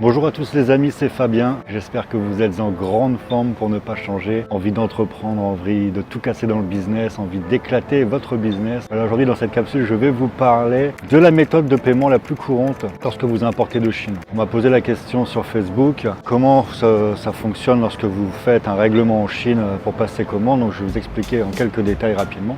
Bonjour à tous les amis, c'est Fabien. J'espère que vous êtes en grande forme pour ne pas changer, envie d'entreprendre, envie de tout casser dans le business, envie d'éclater votre business. Alors aujourd'hui dans cette capsule, je vais vous parler de la méthode de paiement la plus courante lorsque vous importez de Chine. On m'a posé la question sur Facebook, comment ça fonctionne lorsque vous faites un règlement en Chine pour passer commande. Donc je vais vous expliquer en quelques détails rapidement.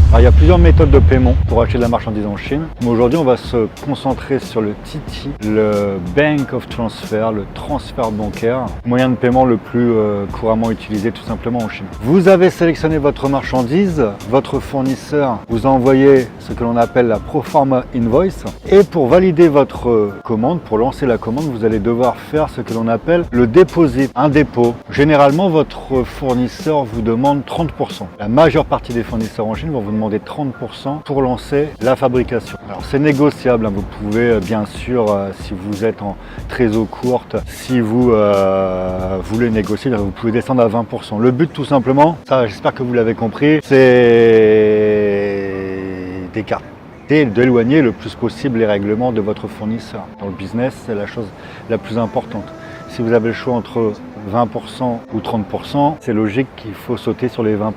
Alors, il y a plusieurs méthodes de paiement pour acheter de la marchandise en Chine, mais aujourd'hui on va se concentrer sur le TT, le Bank of Transfer, le transfert bancaire, moyen de paiement le plus couramment utilisé tout simplement en Chine. Vous avez sélectionné votre marchandise, votre fournisseur vous a envoyé ce que l'on appelle la Proforma Invoice, et pour valider votre commande, pour lancer la commande, vous allez devoir faire ce que l'on appelle le deposit, un dépôt. Généralement votre fournisseur vous demande 30%. La majeure partie des fournisseurs en Chine vont vous demander 30% pour lancer la fabrication. Alors c'est négociable, hein. Vous pouvez bien sûr, si vous êtes en trésor courte, si vous voulez négocier, vous pouvez descendre à 20%. Le but tout simplement, ça j'espère que vous l'avez compris, c'est d'éloigner le plus possible les règlements de votre fournisseur. Dans le business, c'est la chose la plus importante. Si vous avez le choix entre 20% ou 30%, c'est logique qu'il faut sauter sur les 20%.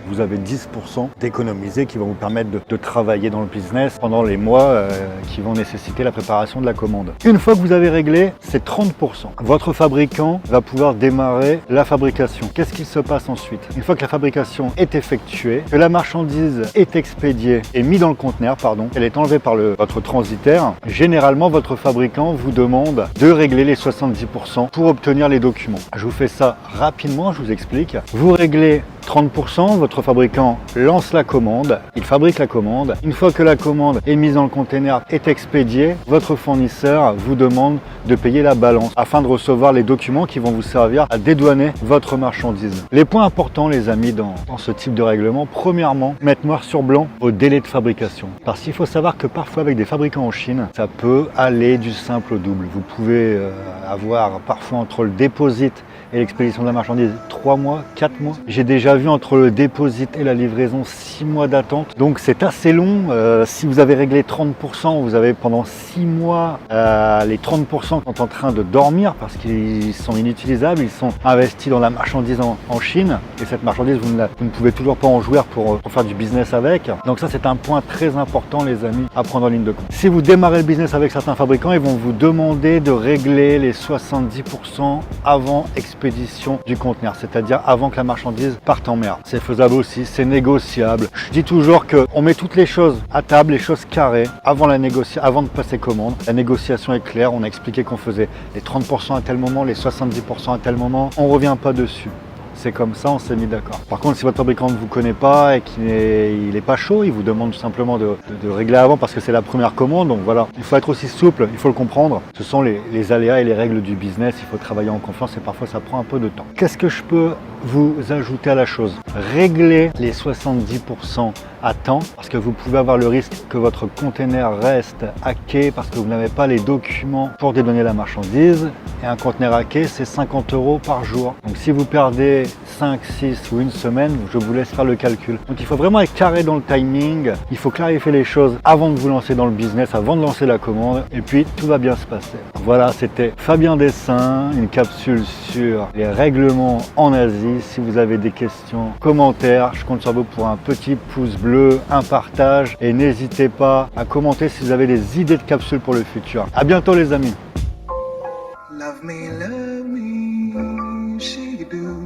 Vous avez 10% d'économiser qui vont vous permettre de travailler dans le business pendant les mois qui vont nécessiter la préparation de la commande. Une fois que vous avez réglé, c'est 30%. Votre fabricant va pouvoir démarrer la fabrication. Qu'est-ce qu'il se passe ensuite? Une fois que la fabrication est effectuée, que la marchandise est expédiée et mise dans le conteneur, elle est enlevée par votre transitaire, généralement votre fabricant vous demande de régler les 70% pour obtenir les documents. Je vous fais ça rapidement, je vous explique. Vous réglez 30%, votre fabricant lance la commande, il fabrique la commande. Une fois que la commande est mise dans le container, est expédiée, votre fournisseur vous demande de payer la balance afin de recevoir les documents qui vont vous servir à dédouaner votre marchandise. Les points importants les amis dans ce type de règlement, premièrement, mettre noir sur blanc au délai de fabrication. Parce qu'il faut savoir que parfois avec des fabricants en Chine, ça peut aller du simple au double. Vous pouvez avoir parfois entre le déposit et l'expédition de la marchandise 3 mois, 4 mois. J'ai déjà vu entre le déposit et la livraison 6 mois d'attente. Donc c'est assez long. Si vous avez réglé 30%, vous avez pendant 6 mois les 30% sont en train de dormir parce qu'ils sont inutilisables. Ils sont investis dans la marchandise en Chine. Et cette marchandise, vous ne pouvez toujours pas en jouir pour faire du business avec. Donc ça, c'est un point très important, les amis, à prendre en ligne de compte. Si vous démarrez le business avec certains fabricants, ils vont vous demander de régler les 70% avant expédition du conteneur, c'est-à-dire avant que la marchandise parte en mer. C'est faisable aussi, c'est négociable. Je dis toujours qu'on met toutes les choses à table, les choses carrées, avant de passer commande. La négociation est claire, on a expliqué qu'on faisait les 30% à tel moment, les 70% à tel moment, on ne revient pas dessus. C'est comme ça, on s'est mis d'accord. Par contre, si votre fabricant ne vous connaît pas et qu'il n'est pas chaud, il vous demande tout simplement de régler avant parce que c'est la première commande. Donc voilà, il faut être aussi souple, il faut le comprendre. Ce sont les aléas et les règles du business. Il faut travailler en confiance et parfois ça prend un peu de temps. Qu'est-ce que je peux vous ajouter à la chose? Régler les 70% à temps parce que vous pouvez avoir le risque que votre conteneur reste hacké parce que vous n'avez pas les documents pour dédouaner la marchandise. Et un conteneur hacké, c'est 50 € par jour. Donc si vous perdez 5, 6 ou une semaine, je vous laisse faire le calcul. Donc il faut vraiment être carré dans le timing, il faut clarifier les choses avant de vous lancer dans le business, avant de lancer la commande, et puis tout va bien se passer. Voilà, c'était Fabien Dessin, une capsule sur les règlements en Asie. Si vous avez des questions, commentaires, je compte sur vous pour un petit pouce bleu, un partage, et n'hésitez pas à commenter si vous avez des idées de capsules pour le futur. À bientôt les amis. Love me, she do.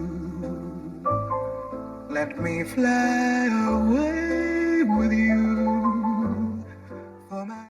Let me fly away with you.